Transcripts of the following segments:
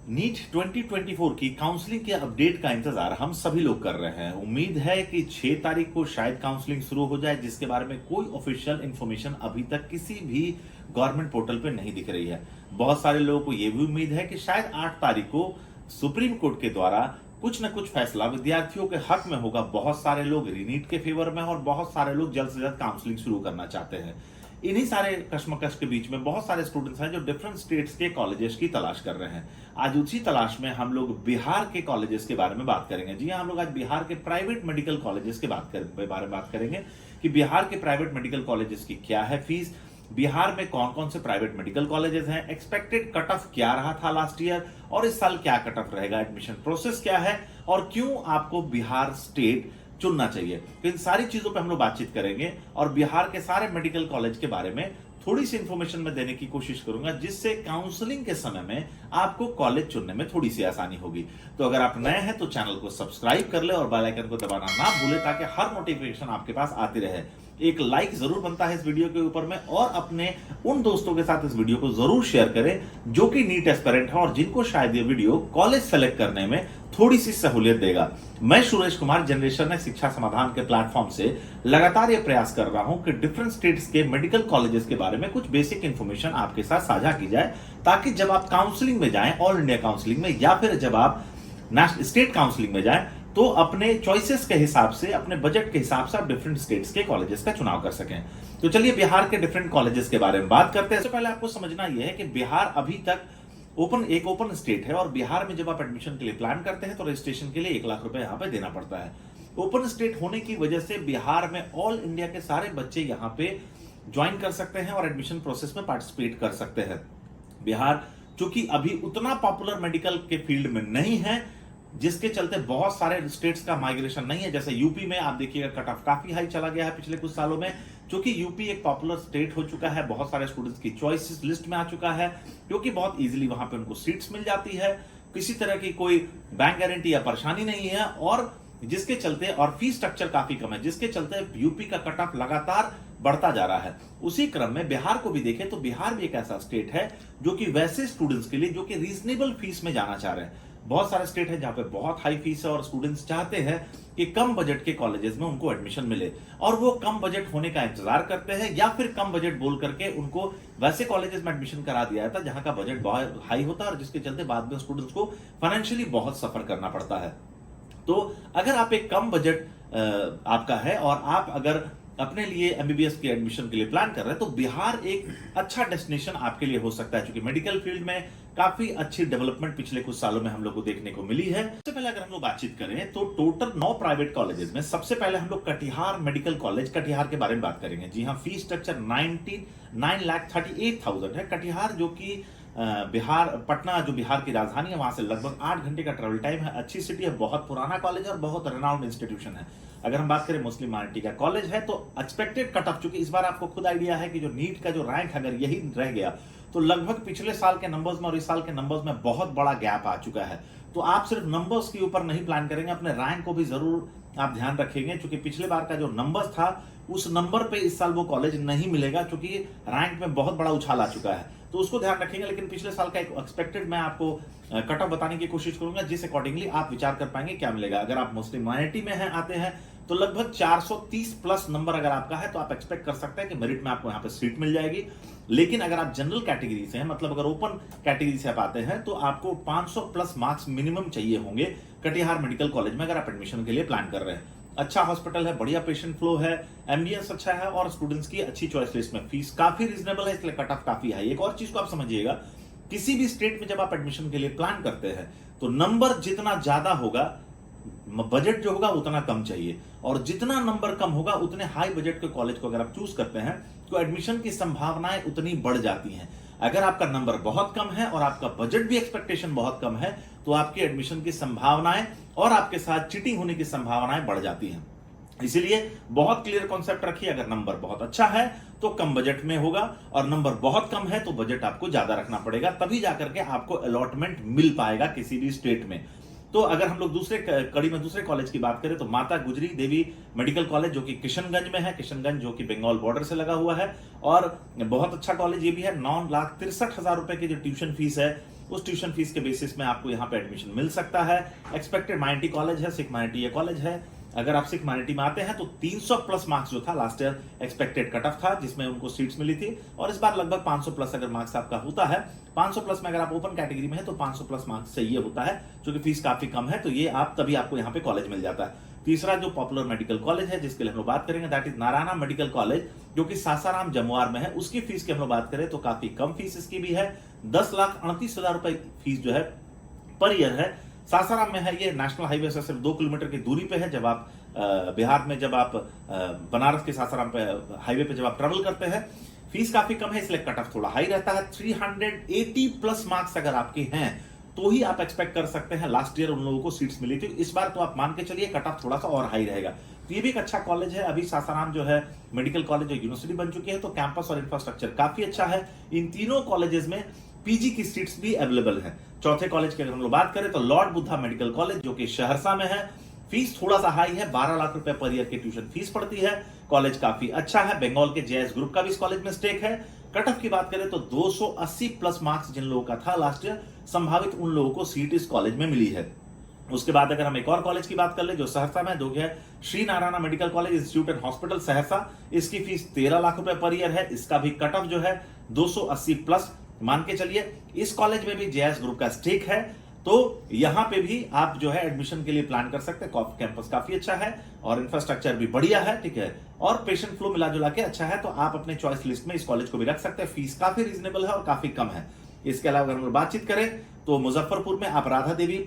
NEET 2024 की counselling के update का इंतजार हम सभी लोग कर रहे हैं। उम्मीद है कि 6 तारीख को शायद काउंसलिंग शुरू हो जाए, जिसके बारे में कोई ऑफिशियल इंफॉर्मेशन अभी तक किसी भी गवर्नमेंट पोर्टल पे नहीं दिख रही है। बहुत सारे लोगों को यह भी उम्मीद है कि शायद 8 तारीख को सुप्रीम कोर्ट के द्वारा कुछ न कुछ फैसला विद्यार्थियों के हक में होगा। बहुत सारे लोग रीनीट के फेवर में और बहुत सारे लोग जल्द से जल्द काउंसलिंग शुरू करना चाहते हैं। इन्हीं सारे कश्मकश के बीच में बहुत सारे स्टूडेंट्स हैं जो डिफरेंट स्टेट्स के कॉलेजेस की तलाश कर रहे हैं। आज उसी तलाश में हम लोग बिहार के कॉलेजेस के बारे में बात करेंगे। जी हाँ, हम लोग आज बिहार के प्राइवेट मेडिकल कॉलेजेस के बारे में बात करेंगे कि बिहार के प्राइवेट मेडिकल कॉलेजेस की क्या है फीस, बिहार में कौन कौन से प्राइवेट मेडिकल कॉलेजेस हैं, एक्सपेक्टेड कट ऑफ क्या रहा था लास्ट ईयर और इस साल क्या कट ऑफ रहेगा, एडमिशन प्रोसेस क्या है और क्यों आपको बिहार स्टेट चुनना चाहिए। तो इन सारी चीजों पे हम लोग बातचीत करेंगे और बिहार के सारे मेडिकल कॉलेज के बारे में थोड़ी सी इंफॉर्मेशन मैं देने की कोशिश करूंगा, जिससे काउंसलिंग के समय में आपको कॉलेज चुनने में थोड़ी सी आसानी होगी। तो अगर आप नए हैं तो चैनल को सब्सक्राइब कर ले और बेल आइकन को दबाना ना भूले, ताकि हर नोटिफिकेशन आपके पास आती रहे। एक लाइक जरूर बनता है इस वीडियो के ऊपर में, और अपने उन दोस्तों के साथ इस वीडियो को जरूर शेयर करें जो कि नीट एस्पिरेंट है और जिनको शायद ये वीडियो कॉलेज सेलेक्ट करने में थोड़ी सी सहूलियत देगा। मैं सुरेश कुमार, जनरेशन है शिक्षा समाधान के प्लेटफॉर्म से लगातार ये प्रयास कर रहा हूं कि डिफरेंट स्टेट्स के मेडिकल कॉलेजेस के बारे में कुछ बेसिक इंफॉर्मेशन आपके साथ साझा की जाए, ताकि जब आप काउंसलिंग में जाएं, ऑल इंडिया काउंसलिंग में या फिर जब आप स्टेट काउंसलिंग में जाएं, तो अपने चॉइसेस के हिसाब से, अपने बजट के हिसाब से आप डिफरेंट स्टेट्स के कॉलेजेस का चुनाव कर सकें। तो चलिए बिहार के डिफरेंट कॉलेजेस के बारे में बात करते हैं। सबसे पहले आपको समझना यह है कि बिहार अभी तक एक ओपन स्टेट है और बिहार में जब आप एडमिशन के लिए प्लान करते हैं तो रजिस्ट्रेशन के लिए 1 लाख रुपए यहाँ पे देना पड़ता है। ओपन स्टेट होने की वजह से बिहार में ऑल इंडिया के सारे बच्चे यहाँ पे ज्वाइन कर सकते हैं और एडमिशन प्रोसेस में पार्टिसिपेट कर सकते हैं। बिहार चूंकि अभी उतना पॉपुलर मेडिकल के फील्ड में नहीं है, जिसके चलते बहुत सारे स्टेट्स का माइग्रेशन नहीं है। जैसे यूपी में आप देखिएगा कट ऑफ काफी हाई चला गया है पिछले कुछ सालों में, क्योंकि यूपी एक पॉपुलर स्टेट हो चुका है, बहुत सारे स्टूडेंट्स की चॉइसेस लिस्ट में आ चुका है, क्योंकि बहुत इजीली वहां पे उनको सीट्स मिल जाती है, किसी तरह की कोई बैंक गारंटी या परेशानी नहीं है, और जिसके चलते और फीस स्ट्रक्चर काफी कम है, जिसके चलते यूपी का कट ऑफ लगातार बढ़ता जा रहा है। उसी क्रम में बिहार को भी देखें तो बिहार भी एक ऐसा स्टेट है जो कि वैसे स्टूडेंट्स के लिए जो कि रीजनेबल फीस में जाना चाह रहे हैं। बहुत सारे स्टेट है जहां पे बहुत हाई फीस है और स्टूडेंट्स चाहते हैं कि कम बजट के कॉलेजेस में उनको एडमिशन मिले, और वो कम बजट होने का इंतजार करते हैं या फिर कम बजट बोल करके उनको वैसे कॉलेजेस में एडमिशन करा दिया जाता है जहां का बजट बहुत हाई होता है और जिसके चलते बाद में स्टूडेंट्स को फाइनेंशियली बहुत सफर करना पड़ता है। तो अगर आप एक कम बजट आपका है और आप अगर अपने लिए एमबीबीएस के एडमिशन के लिए प्लान कर रहे हैं, तो बिहार एक अच्छा डेस्टिनेशन आपके लिए हो सकता है, क्योंकि मेडिकल फील्ड में काफी अच्छी डेवलपमेंट पिछले कुछ सालों में हम लोग को देखने को मिली है। सबसे पहले अगर हम लोग बातचीत करें तो टोटल 9 प्राइवेट कॉलेजेस में सबसे पहले हम लोग कटिहार मेडिकल कॉलेज कटिहार के बारे में बात करेंगे। जी हाँ, फीस स्ट्रक्चर 9,38,000 है। कटिहार जो कि बिहार, पटना जो बिहार की राजधानी है, वहां से लगभग 8 घंटे का ट्रेवल टाइम है। अच्छी सिटी है, बहुत पुराना कॉलेज है और बहुत रेनाउंड इंस्टीट्यूशन है। अगर हम बात करें मुस्लिम माइनॉरिटी का कॉलेज है, तो एक्सपेक्टेड कट ऑफ, चूंकि इस बार आपको खुद आइडिया है कि जो नीट का जो रैंक अगर यही रह गया तो लगभग पिछले साल के नंबर्स में और इस साल के नंबर्स में बहुत बड़ा गैप आ चुका है। तो आप सिर्फ नंबर्स के ऊपर नहीं प्लान करेंगे, अपने रैंक को भी जरूर आप ध्यान रखेंगे, क्योंकि पिछले बार का जो नंबर्स था उस नंबर पे इस साल वो कॉलेज नहीं मिलेगा, क्योंकि रैंक में बहुत बड़ा उछाल आ चुका है। तो उसको ध्यान रखेंगे। लेकिन पिछले साल का एक एक्सपेक्टेड मैं आपको कट ऑफ बताने की कोशिश करूंगा, जिस अकॉर्डिंगली आप विचार कर पाएंगे क्या मिलेगा। अगर आप मुस्लिम माइनॉरिटी में हैं, आते हैं, तो लगभग 430 प्लस नंबर अगर आपका है तो आप एक्सपेक्ट कर सकते हैं कि मेरिट में आपको यहाँ पे सीट मिल जाएगी। लेकिन अगर आप जनरल कैटेगरी से हैं, मतलब अगर ओपन कैटेगरी से आप आते हैं, तो आपको 500 प्लस मार्क्स मिनिमम चाहिए होंगे कटिहार मेडिकल कॉलेज में अगर आप एडमिशन के लिए प्लान कर रहे हैं। अच्छा हॉस्पिटल है, बढ़िया पेशेंट फ्लो है, एम्बियंस अच्छा है और स्टूडेंट्स की अच्छी चॉइस लिस्ट में फीस काफी रीजनेबल है, इसलिए कट ऑफ काफी हाई। एक और चीज को आप समझिएगा, किसी भी स्टेट में जब आप एडमिशन के लिए प्लान करते हैं तो नंबर जितना ज्यादा होगा, बजट जो होगा उतना कम चाहिए, और जितना नंबर कम होगा उतने हाई बजट के कॉलेज को अगर आप चूज करते हैं तो एडमिशन की संभावनाएं उतनी बढ़ जाती हैं। अगर आपका नंबर बहुत कम है और आपका बजट भी एक्सपेक्टेशन बहुत कम है, तो आपकी एडमिशन की संभावनाएं और आपके साथ चीटिंग होने की संभावनाएं बढ़ जाती हैं। इसीलिए बहुत क्लियर कॉन्सेप्ट रखिए, अगर नंबर बहुत अच्छा है तो कम बजट में होगा, और नंबर बहुत कम है तो बजट आपको ज्यादा रखना पड़ेगा, तभी जाकर के आपको अलॉटमेंट मिल पाएगा किसी भी स्टेट में। तो अगर हम लोग दूसरे कड़ी में दूसरे कॉलेज की बात करें तो माता गुजरी देवी मेडिकल कॉलेज जो कि किशनगंज में है, किशनगंज जो कि बंगाल बॉर्डर से लगा हुआ है और बहुत अच्छा कॉलेज ये भी है। 9,63,000 रुपए की जो ट्यूशन फीस है उस ट्यूशन फीस के बेसिस में आपको यहाँ पे एडमिशन मिल सकता है। एक्सपेक्टेड माइनॉरिटी कॉलेज है, सिख माइनॉरिटी ये कॉलेज है। अगर आप सिख माइनॉरिटी में आते हैं तो 300 प्लस मार्क्स जो था last year expected cut off था जिसमें उनको सीट्स मिली थी, और इस बार लगभग 500 प्लस अगर मार्क्स आपका होता है, 500 प्लस में अगर आप ओपन कैटेगरी में है तो 500 प्लस मार्क्स से ये होता है, जो कि फीस काफी कम है, तो ये आप तभी आपको यहाँ पे कॉलेज मिल जाता है। तीसरा जो पॉपुलर मेडिकल कॉलेज है जिसके लिए हम लोग बात करेंगे that is Narayana medical college, जो कि सासाराम जमुआर में है। उसकी फीस की हम लोग बात करें तो काफी कम फीस इसकी भी है, 10,38,000 रुपए फीस जो है पर ईयर है। सासाराम में है, ये नेशनल हाईवे से सिर्फ 2 किलोमीटर की दूरी पे है। जब आप बिहार में जब आप बनारस के सासाराम पे हाईवे पे जब आप ट्रेवल करते हैं, फीस काफी कम है इसलिए कट ऑफ थोड़ा हाई रहता है। 380 प्लस मार्क्स अगर आपके हैं तो ही आप एक्सपेक्ट कर सकते हैं। लास्ट ईयर उन लोगों को सीट्स मिली थी, इस बार तो आप मान के चलिए कट ऑफ थोड़ा सा और हाई रहेगा। तो ये भी एक अच्छा कॉलेज है। अभी सासाराम जो है मेडिकल कॉलेज यूनिवर्सिटी बन चुकी है, तो कैंपस और इंफ्रास्ट्रक्चर काफी अच्छा है। इन तीनों कॉलेजेस में पीजी की सीट्स भी अवेलेबल है। चौथे कॉलेज की अगर हम लोग बात करें तो लॉर्ड बुद्धा मेडिकल कॉलेज, जो कि सहरसा में है। फीस थोड़ा सा हाई है, 12 लाख रुपए पर ईयर की ट्यूशन फीस पड़ती है। कॉलेज काफी अच्छा है, बंगाल के जेएस ग्रुप का भी इस कॉलेज में स्टेक है। कट ऑफ की बात करें तो 280 प्लस मार्क्स जिन लोगों का था लास्ट ईयर, संभावित उन लोगों को सीट इस कॉलेज में मिली है। उसके बाद अगर हम एक और कॉलेज की बात कर ले जो सहरसा में, जो है Shri Narayana medical college institute and hospital Saharsa, इसकी फीस 13 लाख रुपए पर ईयर है। इसका भी कट ऑफ जो है 280 प्लस मान के चलिए। इस कॉलेज में भी जेएस ग्रुप का स्टेक है, तो यहां पे भी आप जो है एडमिशन के लिए प्लान कर सकते हैं। कैंपस काफी अच्छा है और इंफ्रास्ट्रक्चर भी बढ़िया है, ठीक है, और पेशेंट फ्लो मिला जुला के अच्छा है, तो आप अपने चॉइस लिस्ट में इस कॉलेज को भी रख सकते हैं। फीस काफी रीजनेबल है और काफी कम है। इसके अलावा अगर हम बातचीत करें तो मुजफ्फरपुर में आप Radha Devi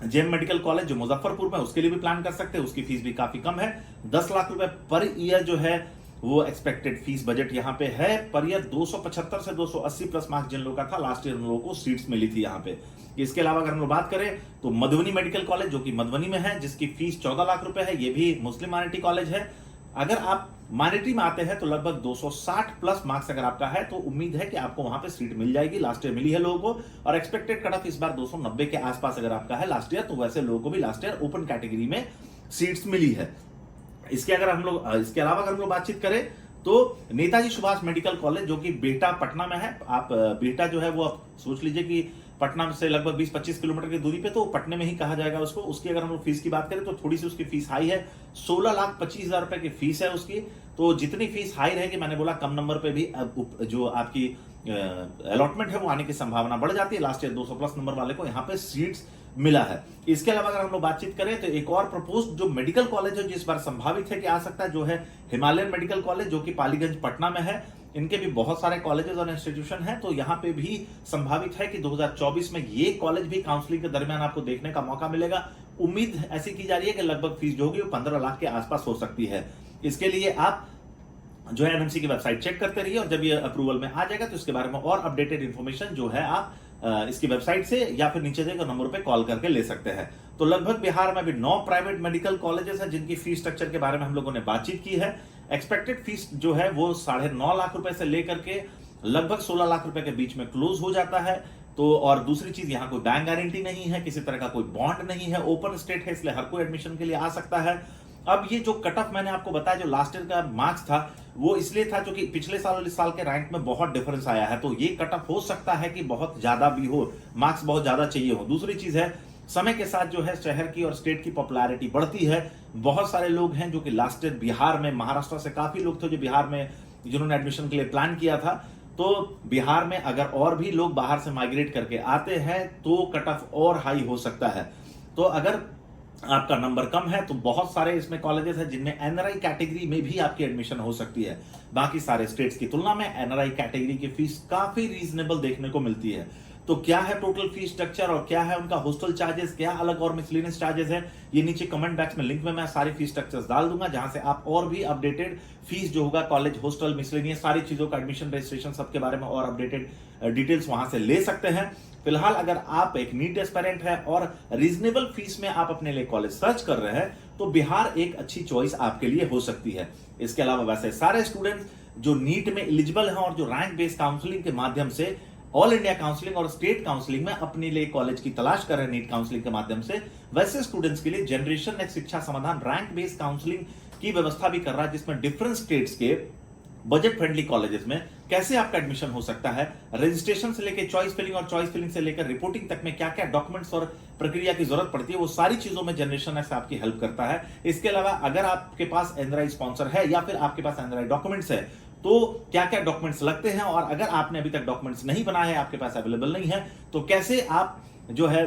GeM medical college जो मुजफ्फरपुर में, उसके लिए भी प्लान कर सकते हैं। उसकी फीस भी काफी कम है, 10 लाख रुपए पर ईयर जो है वो एक्सपेक्टेड फीस बजट यहाँ पे है। पर ईयर 275 से 280 प्लस मार्क्स जिन लोगों का था लास्ट ईयर उन लोगों को सीट्स मिली थी यहाँ पे। इसके अलावा अगर हम लोग बात करें तो मधुबनी मेडिकल कॉलेज, जो कि मधुबनी में है, जिसकी फीस 14 लाख रुपए है, ये भी मुस्लिम माइनॉरिटी कॉलेज है। अगर आप माइनॉरिटी में आते हैं तो लगभग 260 प्लस मार्क्स अगर आपका है तो उम्मीद है कि आपको वहां पे सीट मिल जाएगी। लास्ट ईयर मिली है लोगों को, और एक्सपेक्टेड कट ऑफ इस बार 290 के आसपास अगर आपका है लास्ट ईयर, तो वैसे लोगों को भी लास्ट ईयर ओपन कैटेगरी में सीट्स मिली है। इसके अलावा अगर हम लोग बातचीत करें तो नेताजी सुभाष मेडिकल कॉलेज, जो कि बिहटा पटना में है। आप बिहटा जो है वो आप सोच लीजिए कि पटना से लगभग 20-25 किलोमीटर की दूरी पे, तो पटने में ही कहा जाएगा उसको। उसकी अगर हम लोग फीस की बात करें तो थोड़ी सी उसकी फीस हाई है, 16,25,000 रुपए की फीस है उसकी। तो जितनी फीस हाई रहेगी, मैंने बोला कम नंबर पे भी जो आपकी अलॉटमेंट है वो आने की संभावना बढ़ जाती है। लास्ट ईयर 200 प्लस नंबर वाले को यहाँ पे सीट्स मिला है। इसके अलावा अगर हम लोग बातचीत करें तो एक और प्रपोज्ड जो मेडिकल कॉलेज है जिस बार संभावित है कि आ सकता है, जो है हिमालयन मेडिकल कॉलेज, जो कि पालीगंज पटना में है। इनके भी बहुत सारे कॉलेजेस और इंस्टीट्यूशन हैं, तो यहाँ पे भी संभावित है कि 2024 में ये कॉलेज भी काउंसलिंग के दरमियान आपको देखने का मौका मिलेगा। उम्मीद ऐसी की जा रही है कि लगभग फीस जो होगी वो 15 लाख के आसपास हो सकती है। इसके लिए आप जो है एनएमसी की वेबसाइट चेक करते रहिए, और जब ये अप्रूवल में आ जाएगा तो इसके बारे में और अपडेटेड इन्फॉर्मेशन जो है आप इसकी वेबसाइट से या फिर नीचे दिए गए नंबर पे कॉल करके ले सकते हैं। तो लगभग बिहार में भी 9 प्राइवेट मेडिकल कॉलेजेस हैं जिनकी फीस स्ट्रक्चर के बारे में हम लोगों ने बातचीत की है। एक्सपेक्टेड फीस जो है वो 9.5 लाख रुपए से लेकर के लगभग 16 लाख रुपए के बीच में क्लोज हो जाता है। तो और दूसरी चीज, यहाँ कोई बैंक गारंटी नहीं है, किसी तरह का कोई बॉन्ड नहीं है, ओपन स्टेट है, इसलिए हर कोई एडमिशन के लिए आ सकता है। अब ये जो कट ऑफ मैंने आपको बताया जो लास्ट ईयर का मार्क्स था, वो इसलिए था क्योंकि पिछले साल और इस साल के रैंक में बहुत डिफरेंस आया है, तो ये कट ऑफ हो सकता है कि बहुत ज्यादा भी हो, मार्क्स बहुत ज्यादा चाहिए हो। दूसरी चीज है, समय के साथ जो है शहर की और स्टेट की पॉपुलैरिटी बढ़ती है। बहुत सारे लोग हैं जो कि लास्ट ईयर बिहार में, महाराष्ट्र से काफी लोग थे जो बिहार में जिन्होंने एडमिशन के लिए प्लान किया था। तो बिहार में अगर और भी लोग बाहर से माइग्रेट करके आते हैं तो कट ऑफ और हाई हो सकता है। तो अगर आपका नंबर कम है तो बहुत सारे इसमें कॉलेजेस हैं जिनमें एनआरआई कैटेगरी में भी आपकी एडमिशन हो सकती है। बाकी सारे स्टेट्स की तुलना में एनआरआई कैटेगरी की फीस काफी रीजनेबल देखने को मिलती है। तो क्या है टोटल फीस स्ट्रक्चर और क्या है उनका हॉस्टल चार्जेस, क्या अलग और मिसलेनियस चार्जेस है, ये नीचे कमेंट बॉक्स में लिंक में मैं सारी फीस स्ट्रक्चर्स डाल दूंगा, जहां से आप और भी अपडेटेड फीस जो होगा, कॉलेज, हॉस्टल, मिसलेनियस सारी चीजों का, एडमिशन, रजिस्ट्रेशन सबके बारे में और अपडेटेड डिटेल्स वहां से ले सकते हैं। फिलहाल अगर आप एक नीट एस्पिरेंट है और रीजनेबल फीस में आप अपने लिए कॉलेज सर्च कर रहे हैं तो बिहार एक अच्छी चॉइस आपके लिए हो सकती है। इसके अलावा वैसे सारे स्टूडेंट्स जो नीट में एलिजिबल हैं और जो रैंक बेस्ड काउंसलिंग के माध्यम से ऑल इंडिया काउंसलिंग और स्टेट काउंसलिंग में अपने लिए कॉलेज की तलाश कर रहे हैं नीट काउंसलिंग के माध्यम से, वैसे स्टूडेंट्स के लिए जनरेशन नेक्स्ट शिक्षा समाधान रैंक बेस्ड काउंसलिंग की व्यवस्था भी कर रहा है, जिसमें डिफरेंट स्टेट्स के बजट फ्रेंडली कॉलेजेस में कैसे आपका एडमिशन हो सकता है, रजिस्ट्रेशन से लेकर चॉइस फिलिंग और चॉइस फिलिंग से लेकर रिपोर्टिंग तक में क्या क्या डॉक्यूमेंट्स और प्रक्रिया की जरूरत पड़ती है, वो सारी चीजों में जनरेशन एस आपकी हेल्प करता है। इसके अलावा अगर आपके पास एनआरआई स्पॉन्सर है या फिर आपके पास एनआरआई डॉक्यूमेंट्स है तो क्या क्या डॉक्यूमेंट्स लगते हैं, और अगर आपने अभी तक डॉक्यूमेंट्स नहीं बनाए हैं, आपके पास अवेलेबल नहीं है, तो कैसे आप जो है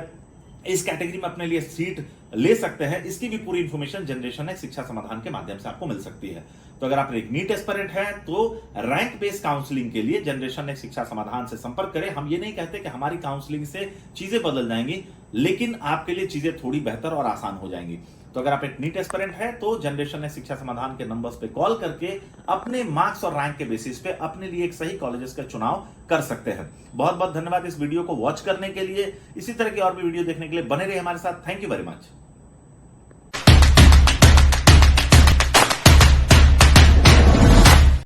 इस कैटेगरी में अपने लिए सीट ले सकते हैं, इसकी भी पूरी इंफॉर्मेशन जनरेशन एक्स शिक्षा समाधान के माध्यम से आपको मिल सकती है। तो अगर आप एक नीट एस्पिरेंट है तो रैंक बेस्ड काउंसलिंग के लिए जनरेशन एक्स शिक्षा समाधान से संपर्क करें। हम ये नहीं कहते कि हमारी काउंसलिंग से चीजें बदल जाएंगी, लेकिन आपके लिए चीजें थोड़ी बेहतर और आसान हो जाएंगी। तो अगर आप एक नीट एस्पिरेंट है तो जनरेशन एक्स शिक्षा समाधान के नंबर्स पे कॉल करके अपने मार्क्स और रैंक के बेसिस पे अपने लिए एक सही कॉलेजेस का चुनाव कर सकते हैं। बहुत बहुत धन्यवाद इस वीडियो को वॉच करने के लिए। इसी तरह की और भी वीडियो देखने के लिए बने रहिए हमारे साथ। Thank you very much.